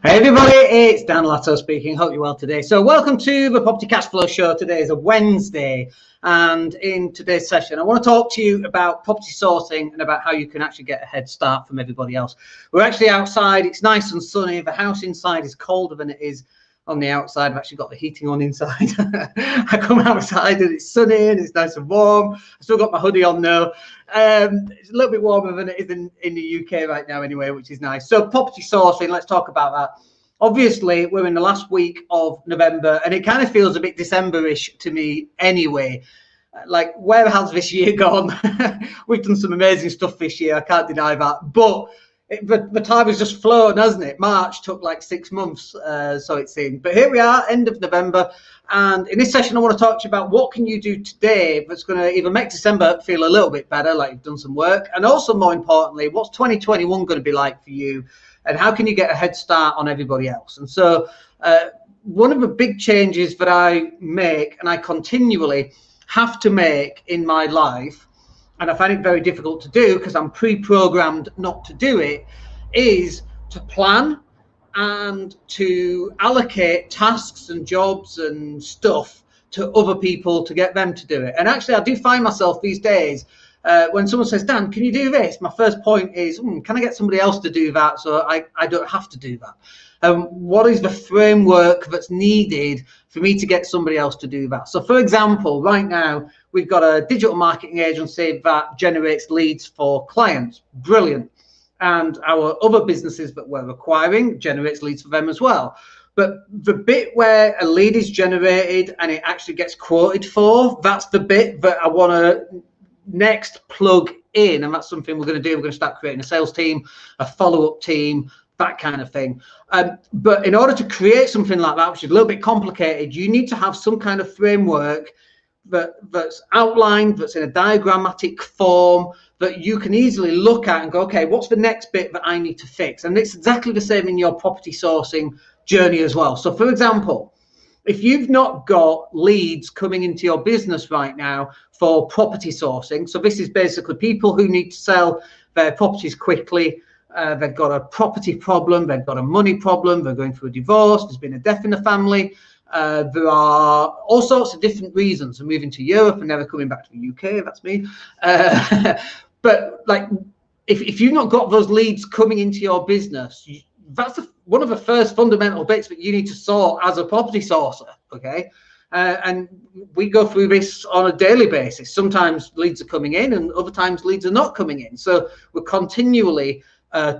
Hey everybody, it's Dan Latto speaking. Hope you're well today. So welcome to the Property Cash Flow Show. Today is a Wednesday, and in today's session I want to talk to you about property sourcing and about how you can actually get a head start from everybody else. We're actually outside, it's nice and sunny. The house inside is colder than it is on the outside. I've actually got the heating on inside. I come outside and it's sunny and it's nice and warm. I still got my hoodie on though. It's a little bit warmer than it is in the UK right now anyway, which is nice. So property sourcing, let's talk about that. Obviously, we're in the last week of November and it kind of feels a bit December-ish to me anyway. Like, where has this year gone? We've done some amazing stuff this year, I can't deny that. But the time has just flown, hasn't it? March took like 6 months, so it seemed. But here we are, end of November. And in this session, I want to talk to you about what can you do today that's going to even make December feel a little bit better, like you've done some work. And also, more importantly, what's 2021 going to be like for you? And how can you get a head start on everybody else? And so one of the big changes that I make, and I continually have to make in my life, and I find it very difficult to do because I'm pre-programmed not to do it, is to plan and to allocate tasks and jobs and stuff to other people to get them to do it. And actually, I do find myself these days, when someone says, Dan, can you do this? My first point is, can I get somebody else to do that so I don't have to do that? What is the framework that's needed for me to get somebody else to do that? So for example, right now, we've got a digital marketing agency that generates leads for clients. Brilliant. And our other businesses that we're acquiring generates leads for them as well. But the bit where a lead is generated and it actually gets quoted for, that's the bit that I want to next plug in. And that's something we're going to do. We're going to start creating a sales team, a follow-up team, that kind of thing. But in order to create something like that, which is a little bit complicated, you need to have some kind of framework that's outlined, that's in a diagrammatic form, that you can easily look at and go, okay, what's the next bit that I need to fix? And it's exactly the same in your property sourcing journey as well. So for example, if you've not got leads coming into your business right now for property sourcing, so this is basically people who need to sell their properties quickly. They've got a property problem, they've got a money problem, they're going through a divorce, there's been a death in the family. There are all sorts of different reasons. They're moving to Europe and never coming back to the UK, that's me. But like, if you've not got those leads coming into your business, that's one of the first fundamental bits that you need to sort as a property sourcer, okay? And we go through this on a daily basis. Sometimes leads are coming in and other times leads are not coming in. So we're continually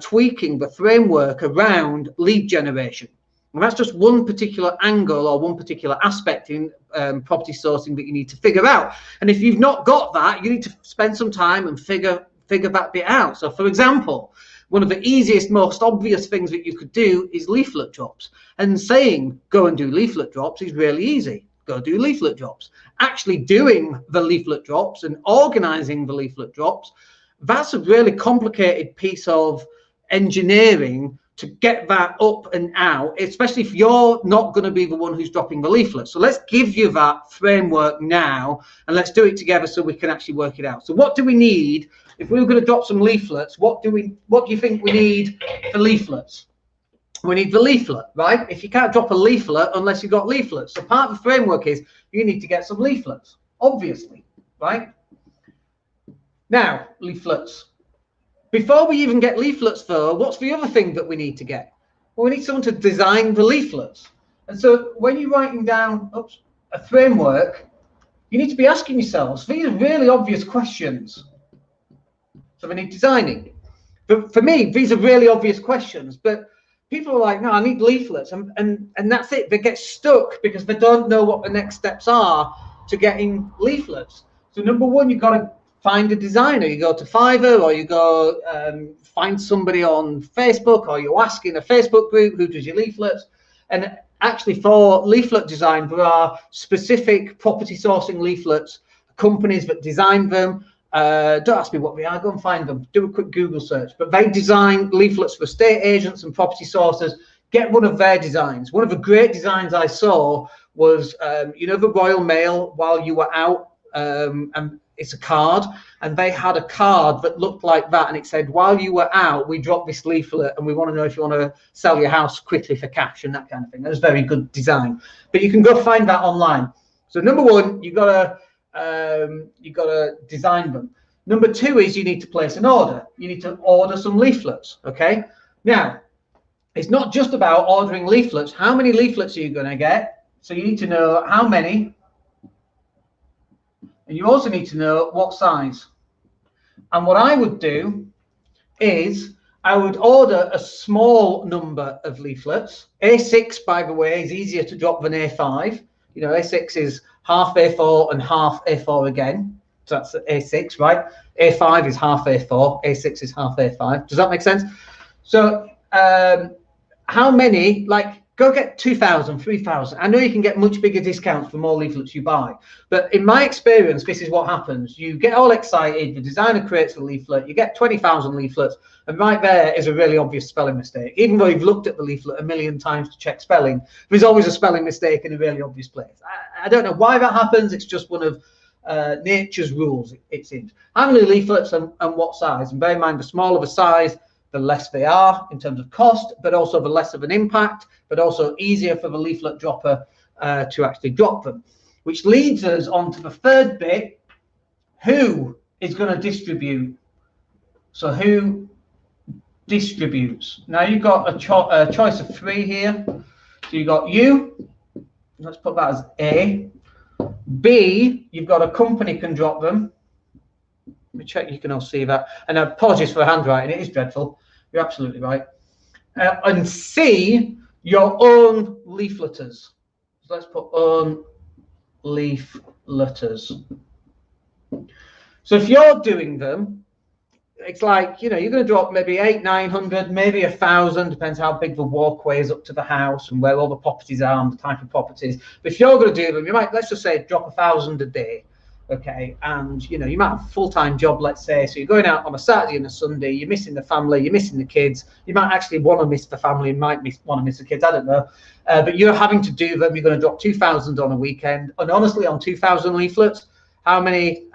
tweaking the framework around lead generation. And that's just one particular angle or one particular aspect in property sourcing that you need to figure out. And if you've not got that, you need to spend some time and figure that bit out. So for example, one of the easiest, most obvious things that you could do is leaflet drops. And saying go and do leaflet drops is really easy. Go do leaflet drops. Actually doing the leaflet drops and organizing the leaflet drops, that's a really complicated piece of engineering to get that up and out, especially if you're not going to be the one who's dropping the leaflet. So let's give you that framework now and let's do it together so we can actually work it out. So what do we need if we were going to drop some leaflets? What do you think we need for leaflets? We need the leaflet, right? If you can't drop a leaflet unless you've got leaflets. So part of the framework is you need to get some leaflets, obviously, right? Now, leaflets. Before we even get leaflets, though, what's the other thing that we need to get? Well, we need someone to design the leaflets. And so when you're writing down a framework, you need to be asking yourselves, these are really obvious questions. So we need designing. But for me, these are really obvious questions, but people are like, no, I need leaflets. And that's it. They get stuck because they don't know what the next steps are to getting leaflets. So number one, you've got to find a designer. You go to Fiverr, or you go find somebody on Facebook, or you ask in a Facebook group who does your leaflets. And actually for leaflet design, there are specific property sourcing leaflets, companies that design them. Don't ask me what they are, go and find them, do a quick Google search. But they design leaflets for estate agents and property sources. Get one of their designs. One of the great designs I saw was, you know, the Royal Mail while you were out, and it's a card, and they had a card that looked like that, and it said, while you were out, we dropped this leaflet and we want to know if you want to sell your house quickly for cash, and that kind of thing. That was very good design, but you can go find that online. So number one, you gotta design them. Number two is you need to place an order. You need to order some leaflets. Okay, now it's not just about ordering leaflets. How many leaflets are you going to get? So you need to know how many. And you also need to know what size. And what I would do is I would order a small number of leaflets. A6, by the way, is easier to drop than A5. You know, A6 is half A4 and half A4 again. So that's A6, right? A5 is half A4. A6 is half A5. Does that make sense? So how many, like, go get 2,000, 3,000. I know you can get much bigger discounts for more leaflets you buy. But in my experience, this is what happens. You get all excited, the designer creates a leaflet, you get 20,000 leaflets, and right there is a really obvious spelling mistake. Even though you've looked at the leaflet a million times to check spelling, there's always a spelling mistake in a really obvious place. I don't know why that happens. It's just one of nature's rules, it seems. How many leaflets and what size? And bear in mind, the smaller the size, the less they are in terms of cost, but also the less of an impact, but also easier for the leaflet dropper to actually drop them. Which leads us on to the third bit, who is going to distribute? So who distributes? Now you've got a choice of three here. So you've got you, let's put that as A. B, you've got a company can drop them. Let me check you can all see that. And apologies for the handwriting, it is dreadful. You're absolutely right. And C, your own leafleters. So let's put own leafleters. So if you're doing them, it's like, you know, you're going to drop maybe 800, 900, maybe 1,000, depends how big the walkway is up to the house and where all the properties are and the type of properties. But if you're going to do them, you might, let's just say, drop 1,000 a day. Okay, and you know, you might have a full-time job, let's say, so you're going out on a Saturday and a Sunday, you're missing the family, you're missing the kids, you might actually want to miss the family, you might want to miss the kids, I don't know, but you're having to do them. You're going to drop 2,000 on a weekend, and honestly, on 2,000 leaflets, how many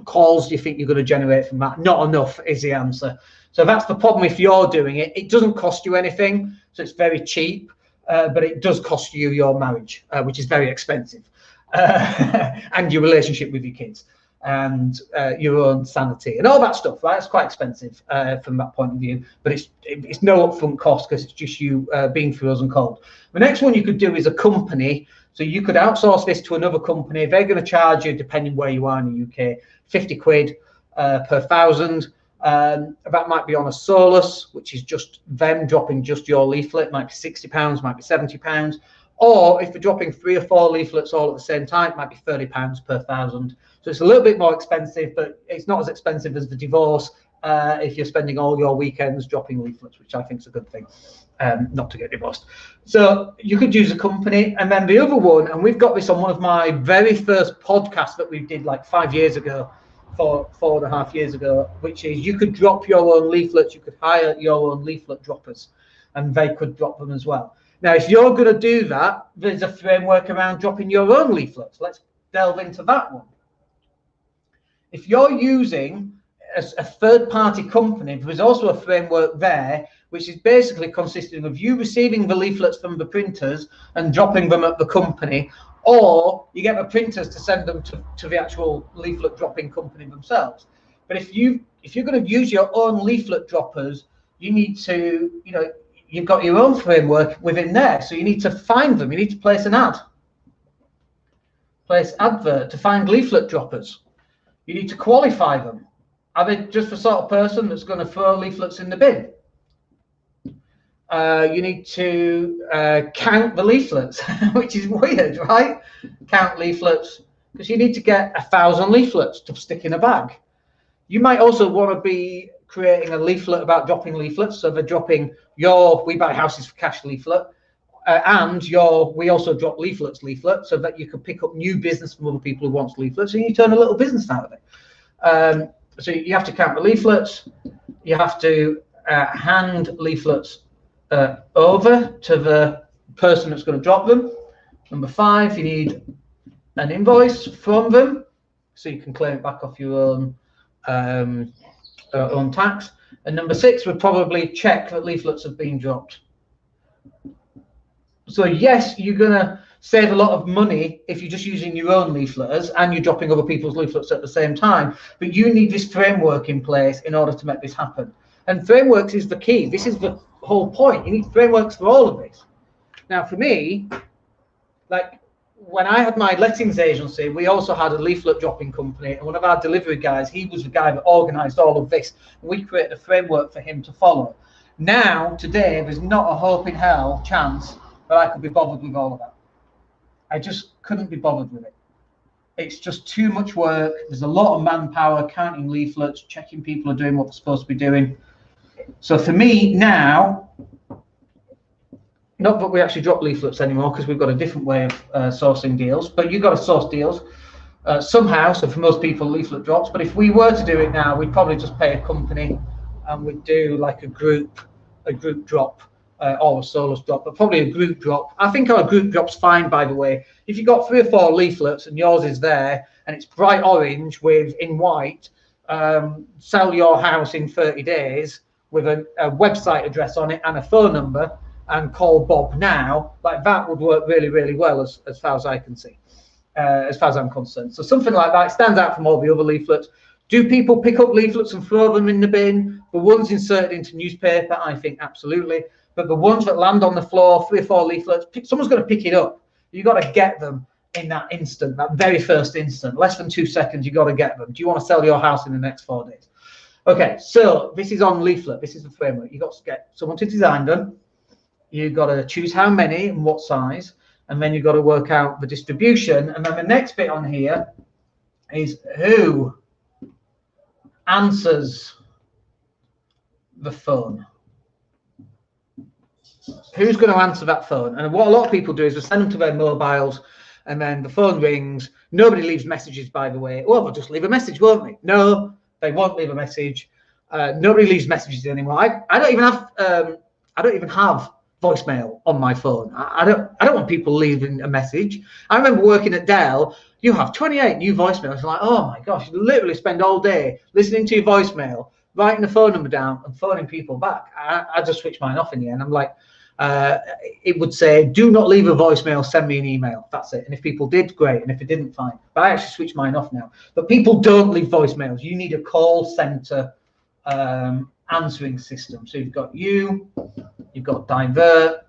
calls do you think you're going to generate from that? Not enough is the answer. So that's the problem. If you're doing it, it doesn't cost you anything, so it's very cheap, but it does cost you your marriage, which is very expensive. And your relationship with your kids and your own sanity and all that stuff, right? It's quite expensive from that point of view, but it's no upfront cost because it's just you being frozen cold. The next one you could do is a company. So you could outsource this to another company. They're going to charge you, depending where you are in the UK, 50 quid per 1,000. That might be on a solus, which is just them dropping just your leaflet. It might be £60, might be £70. Or if you're dropping 3 or 4 leaflets all at the same time, it might be £30 per 1,000. So it's a little bit more expensive, but it's not as expensive as the divorce if you're spending all your weekends dropping leaflets, which I think is a good thing, not to get divorced. So you could use a company. And then the other one, and we've got this on one of my very first podcasts that we did like 5 years ago, 4.5 years ago, which is you could drop your own leaflets. You could hire your own leaflet droppers, and they could drop them as well. Now, if you're going to do that, there's a framework around dropping your own leaflets. Let's delve into that one. If you're using a third-party company, there's also a framework there, which is basically consisting of you receiving the leaflets from the printers and dropping them at the company, or you get the printers to send them to the actual leaflet dropping company themselves. But if you're going to use your own leaflet droppers, you need to, you've got your own framework within there. So you need to find them. You need to place an advert to find leaflet droppers. You need to qualify them. Are they just the sort of person that's going to throw leaflets in the bin? You need to count the leaflets, which is weird, right? Count leaflets, because you need to get 1,000 leaflets to stick in a bag. You might also want to be creating a leaflet about dropping leaflets. So they're dropping your We Buy Houses for Cash leaflet and your We Also Drop Leaflets leaflet, so that you can pick up new business from other people who want leaflets, and you turn a little business out of it. So you have to count the leaflets. You have to hand leaflets over to the person that's going to drop them. Number 5, you need an invoice from them, so you can claim it back off your own tax. And number 6 would probably check that leaflets have been dropped. So yes, you're going to save a lot of money if you're just using your own leafleters and you're dropping other people's leaflets at the same time. But you need this framework in place in order to make this happen. And frameworks is the key. This is the whole point. You need frameworks for all of this. Now, for me, like when I had my lettings agency, we also had a leaflet dropping company, and one of our delivery guys, he was the guy that organized all of this. We created a framework for him to follow. Now, today, there's not a hope in hell chance that I could be bothered with all of that. I just couldn't be bothered with it. It's just too much work. There's a lot of manpower counting leaflets, checking people are doing what they're supposed to be doing. So for me now, not that we actually drop leaflets anymore because we've got a different way of sourcing deals, but you've got to source deals somehow. So for most people, leaflet drops. But if we were to do it now, we'd probably just pay a company and we'd do like a group drop or a solo drop, but probably a group drop. I think our group drop's fine, by the way. If you've got 3 or 4 leaflets and yours is there and it's bright orange with in white, sell your house in 30 days with a website address on it and a phone number, and call Bob now, like that would work really, really well as far as I can see, as far as I'm concerned. So something like that stands out from all the other leaflets. Do people pick up leaflets and throw them in the bin? The ones inserted into newspaper, I think absolutely. But the ones that land on the floor, 3 or 4 leaflets, someone's going to pick it up. You've got to get them in that instant, that very first instant, less than 2 seconds, you've got to get them. Do you want to sell your house in the next 4 days? Okay, so this is on leaflet. This is the framework. You've got to get someone to design them. You've got to choose how many and what size, and then you've got to work out the distribution. And then the next bit on here is who answers the phone. Who's going to answer that phone? And what a lot of people do is they send them to their mobiles, and then the phone rings. Nobody leaves messages, by the way. Oh, they'll just leave a message, won't they? No, they won't leave a message. Nobody leaves messages anymore. I don't even have voicemail on my phone. I don't want people leaving a message. I remember working at Dell. You have 28 new voicemails. Like, oh my gosh, you literally spend all day listening to your voicemail, writing the phone number down and phoning people back. I just switched mine off in the end. I'm like, it would say, do not leave a voicemail, send me an email. That's it. And if people did, great. And if it didn't, fine. But I actually switched mine off now. But people don't leave voicemails. You need a call center answering system. So you've got you've got divert,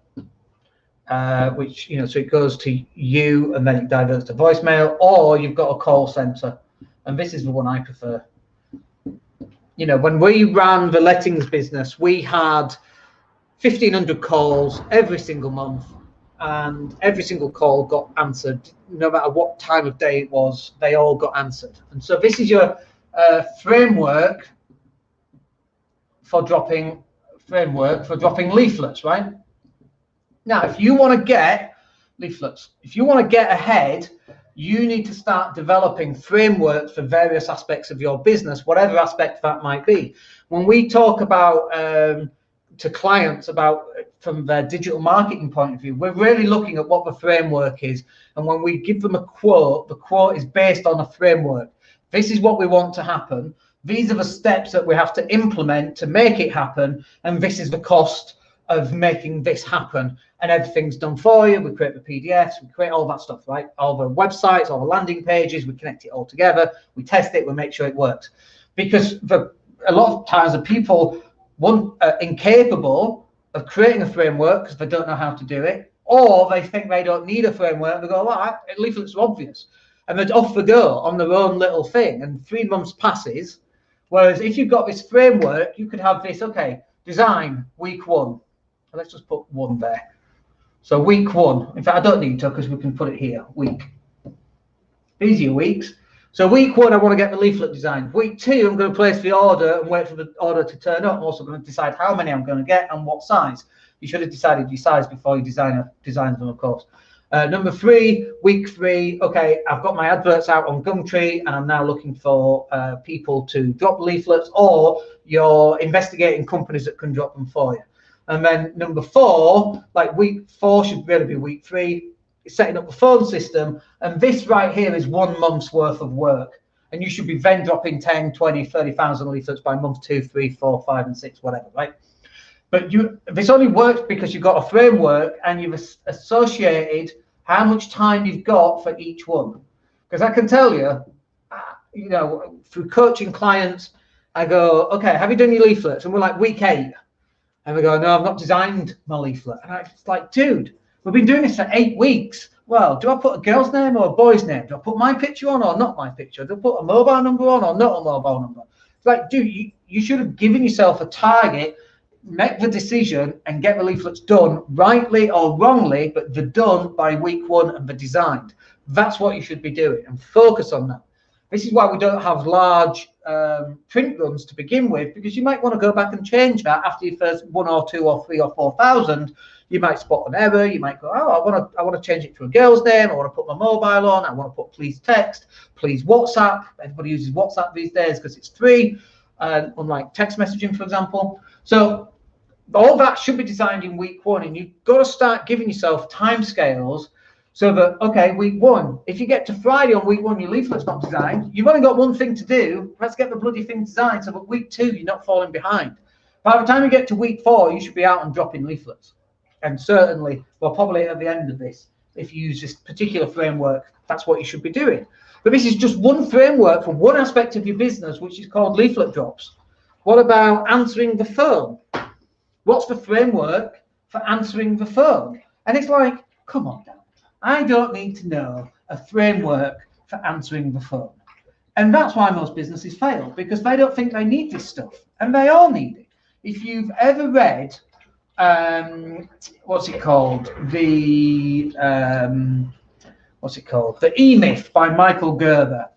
which, so it goes to you and then it diverts to voicemail, or you've got a call center. And this is the one I prefer. When we ran the lettings business, we had 1,500 calls every single month, and every single call got answered. No matter what time of day it was, they all got answered. And so this is your framework for dropping leaflets, right? Now, if you want to get leaflets, if you want to get ahead, you need to start developing frameworks for various aspects of your business, whatever aspect that might be. When we talk about to clients about from their digital marketing point of view, we're really looking at what the framework is. And when we give them a quote, the quote is based on a framework. This is what we want to happen. These are the steps that we have to implement to make it happen. And this is the cost of making this happen, and everything's done for you. We create the PDFs, we create all that stuff, right? All the websites, all the landing pages, we connect it all together, we test it, we make sure it works. Because a lot of times the people are incapable of creating a framework because they don't know how to do it, or they think they don't need a framework. They go, well, leaflets are obvious, and they're off they go on their own little thing, and 3 months passes. Whereas if you've got this framework, you could have this, okay, design week 1. Let's just put 1 there. So week 1, in fact, I don't need to because we can put it here, week. These are your weeks. So week 1, I want to get the leaflet designed. Week 2, I'm going to place the order and wait for the order to turn up. I'm also going to decide how many I'm going to get and what size. You should have decided your size before you design them, of course. Number 3, week 3, okay, I've got my adverts out on Gumtree and I'm now looking for people to drop leaflets, or you're investigating companies that can drop them for you. And then number 4, like week 4 should really be week 3, setting up the phone system. And this right here is 1 month's worth of work. And you should be then dropping 10, 20, 30,000 leaflets by month 2, 3, 4, 5, and 6, whatever, right? But this only works because you've got a framework and you've associated how much time you've got for each one. Because I can tell you, through coaching clients, I go, okay, have you done your leaflets? And we're like, week 8. And we go, no, I've not designed my leaflet. And it's like, dude, we've been doing this for 8 weeks. Well, do I put a girl's name or a boy's name? Do I put my picture on or not my picture? Do I put a mobile number on or not a mobile number? It's like, dude, you should have given yourself a target, make the decision and get the leaflets done, rightly or wrongly, but they're done by week 1 and they're designed. That's what you should be doing, and focus on that. This is why we don't have large print runs to begin with, because you might want to go back and change that after your first 1 or 2 or 3 or 4,000. You might spot an error. You might go, oh, I want to change it to a girl's name. I want to put my mobile on. I want to put please text, please WhatsApp. Everybody uses WhatsApp these days because it's free, unlike text messaging, for example. So all that should be designed in week 1, and you've got to start giving yourself timescales so that, okay, week 1, if you get to Friday on week 1, your leaflet's not designed, you've only got one thing to do. Let's get the bloody thing designed so that week 2, you're not falling behind. By the time you get to week 4, you should be out and dropping leaflets. And certainly, well, probably at the end of this, if you use this particular framework, that's what you should be doing. But this is just one framework for one aspect of your business, which is called leaflet drops. What about answering the phone? What's the framework for answering the phone? And it's like, come on, Dan, I don't need to know a framework for answering the phone. And that's why most businesses fail, because they don't think they need this stuff, and they all need it. If you've ever read, what's it called? The E-Myth by Michael Gerber.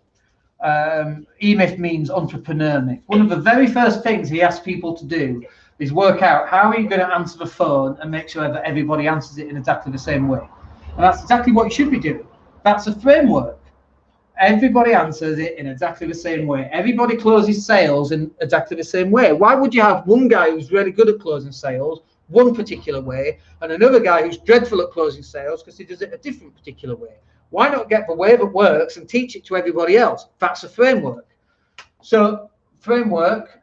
E-Myth means entrepreneur myth. One of the very first things he asks people to do is work out how are you going to answer the phone and make sure that everybody answers it in exactly the same way. And that's exactly what you should be doing. That's a framework. Everybody answers it in exactly the same way. Everybody closes sales in exactly the same way. Why would you have one guy who's really good at closing sales one particular way and another guy who's dreadful at closing sales because he does it a different particular way? Why not get the way that works and teach it to everybody else? That's a framework. So framework,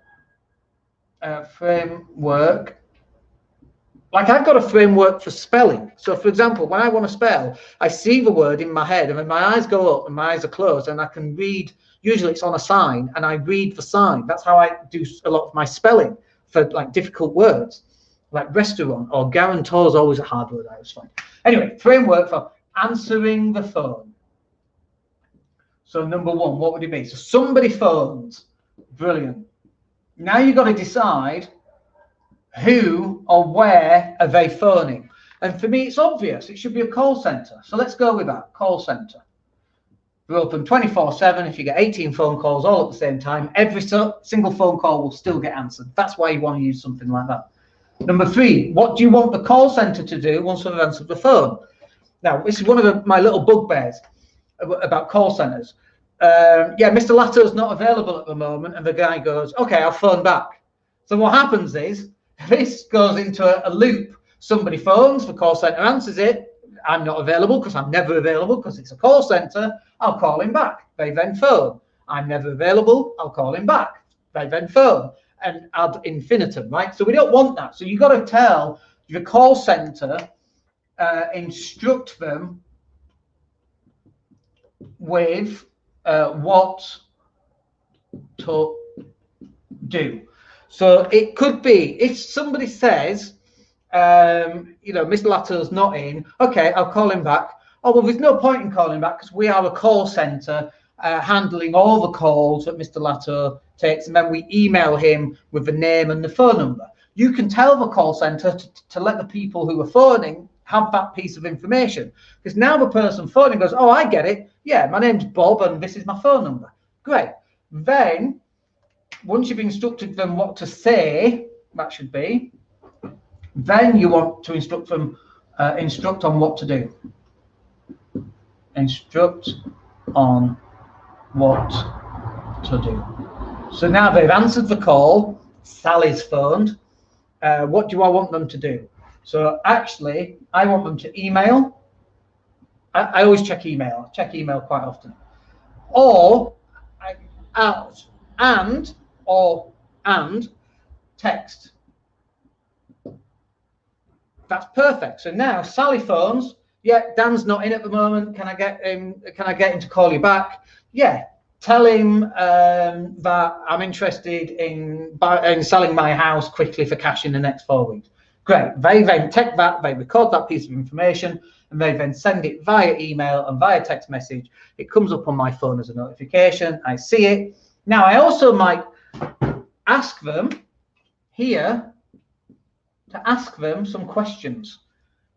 like I've got a framework for spelling. So for example, when I want to spell, I see the word in my head and then my eyes go up and my eyes are closed and I can read, usually it's on a sign and I read the sign. That's how I do a lot of my spelling for like difficult words, like restaurant or guarantor is always a hard word I always find. Anyway, framework for answering the phone. So number 1, what would it be? So somebody phones, brilliant. Now you've got to decide who or where are they phoning. And for me, it's obvious. It should be a call center. So let's go with that, call center. We're open 24/7. If you get 18 phone calls all at the same time, every single phone call will still get answered. That's why you want to use something like that. Number 3, what do you want the call center to do once they've answered the phone? Now, this is one of my little bugbears about call centers. Yeah, Mr. Latto's not available at the moment, and the guy goes, okay, I'll phone back. So what happens is this goes into a loop. Somebody phones, the call center answers it. I'm not available because I'm never available because it's a call center. I'll call him back. They then phone. I'm never available. I'll call him back. They then phone. And ad infinitum, right? So we don't want that. So you've got to tell the call center instruct them with what to do. So it could be if somebody says, Mr. Latto's not in, okay, I'll call him back. Oh, well, there's no point in calling back because we are a call center handling all the calls that Mr. Latto takes, and then we email him with the name and the phone number. You can tell the call center to let the people who are phoning have that piece of information, because now the person phoning goes, oh, I get it. Yeah, my name's Bob and this is my phone number. Great. Then, once you've instructed them what to say, that should be, then you want to instruct them, instruct on what to do. Instruct on what to do. So now they've answered the call, Sally's phoned. What do I want them to do? So actually, I want them to email. I always check email. I check email quite often. Or and text. That's perfect. So now Sally phones. Yeah, Dan's not in at the moment. Can I get him? Can I get him to call you back? Yeah. Tell him that I'm interested in selling my house quickly for cash in the next 4 weeks. Great. They then take that, they record that piece of information, and they then send it via email and via text message. It comes up on my phone as a notification. I see it. Now, I also might ask them here to ask them some questions.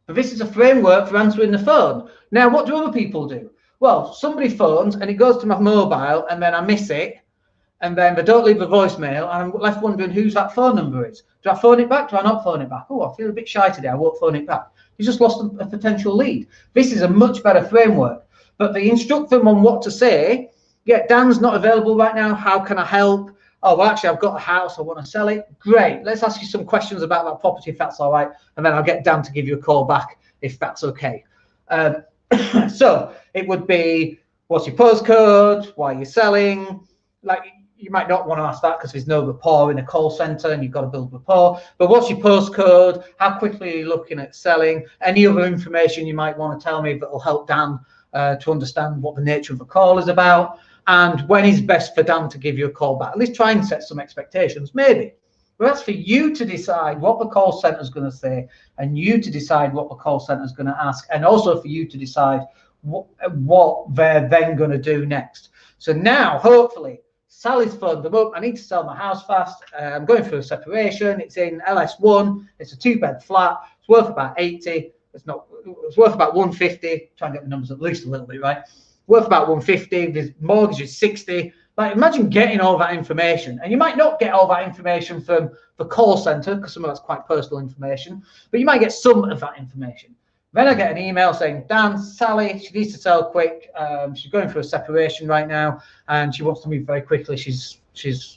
But this is a framework for answering the phone. Now, what do other people do? Well, somebody phones and it goes to my mobile and then I miss it. And then they don't leave a voicemail and I'm left wondering whose that phone number is. Do I phone it back? Do I not phone it back? Oh, I feel a bit shy today. I won't phone it back. You just lost a potential lead. This is a much better framework. But they instruct them on what to say. Yeah, Dan's not available right now. How can I help? Oh, well, actually, I've got a house. I want to sell it. Great. Let's ask you some questions about that property, if that's all right. And then I'll get Dan to give you a call back, if that's okay. So it would be, what's your postcode? Why are you selling? Like, you might not want to ask that because there's no rapport in a call center and you've got to build rapport. But what's your postcode? How quickly are you looking at selling? Any other information you might want to tell me that will help Dan to understand what the nature of the call is about, and when is best for Dan to give you a call back. At least try and set some expectations, maybe. But that's for you to decide what the call center is going to say, and you to decide what the call center is going to ask, and also for you to decide what they're then going to do next. So now, hopefully, Sally's phoned them up. I need to sell my house fast. I'm going through a separation. It's in LS1. It's a 2-bed flat. It's worth about 80. It's worth about 150. Try and get the numbers at least a little bit right. Worth about 150. The mortgage is 60. Like, imagine getting all that information, and you might not get all that information from the call center because some of that's quite personal information, but you might get some of that information. Then I get an email saying, Dan, Sally, she needs to sell quick. She's going through a separation right now, and she wants to move very quickly. She's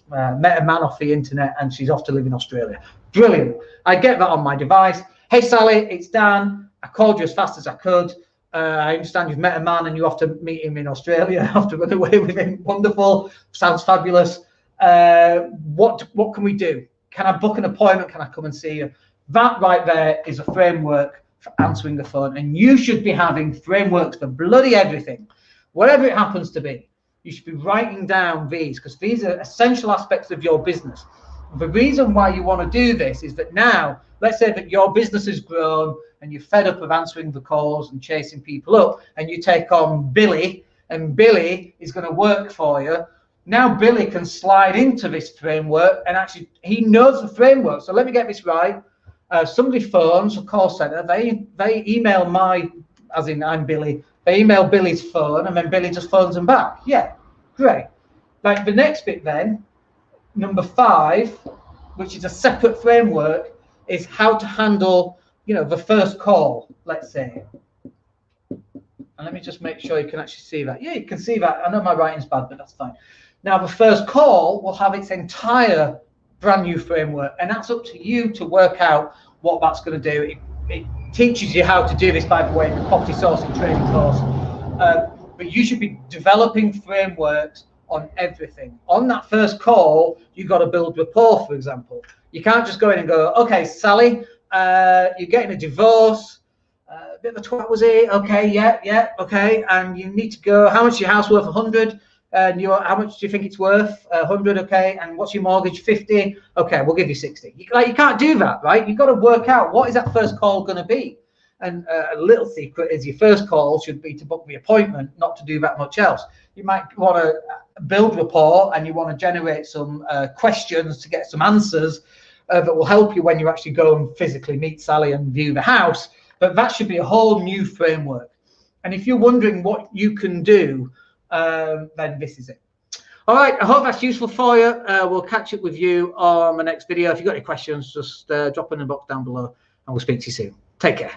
met a man off the internet, and she's off to live in Australia. Brilliant. I get that on my device. Hey, Sally, it's Dan. I called you as fast as I could. I understand you've met a man and you have to meet him in Australia. I have to run away with him. Wonderful. Sounds fabulous. What can we do? Can I book an appointment? Can I come and see you? That right there is a framework for answering the phone. And you should be having frameworks for bloody everything. Whatever it happens to be, you should be writing down these, because these are essential aspects of your business. The reason why you want to do this is that now, let's say that your business has grown and you're fed up of answering the calls and chasing people up, and you take on Billy, and Billy is going to work for you. Now Billy can slide into this framework, and actually he knows the framework. So let me get this right. Somebody phones a call center, they email as in I'm Billy, they email Billy's phone, and then Billy just phones them back. Yeah, great. Like the next bit then, number 5, which is a separate framework, is how to handle, the first call, let's say. And let me just make sure you can actually see that. Yeah, you can see that. I know my writing's bad, but that's fine. Now, the first call will have its entire brand new framework, and that's up to you to work out what that's going to do. It teaches you how to do this, by the way, in the property sourcing training course. But you should be developing frameworks on everything. On that first call, you've got to build rapport, for example. You can't just go in and go, okay, Sally, you're getting a divorce, a bit of a twat, was he? Okay, yeah, okay. And you need to go, how much is your house worth? 100. And how much do you think it's worth? 100, okay. And what's your mortgage? 50. Okay, we'll give you 60. You can't do that, right? You've got to work out what is that first call going to be. And a little secret is your first call should be to book the appointment, not to do that much else. You might want to build rapport, and you want to generate some questions to get some answers that will help you when you actually go and physically meet Sally and view the house. But that should be a whole new framework. And if you're wondering what you can do, then this is it. All right, I hope that's useful for you. We'll catch up with you on the next video. If you've got any questions, just drop in the box down below, and we'll speak to you soon. Take care.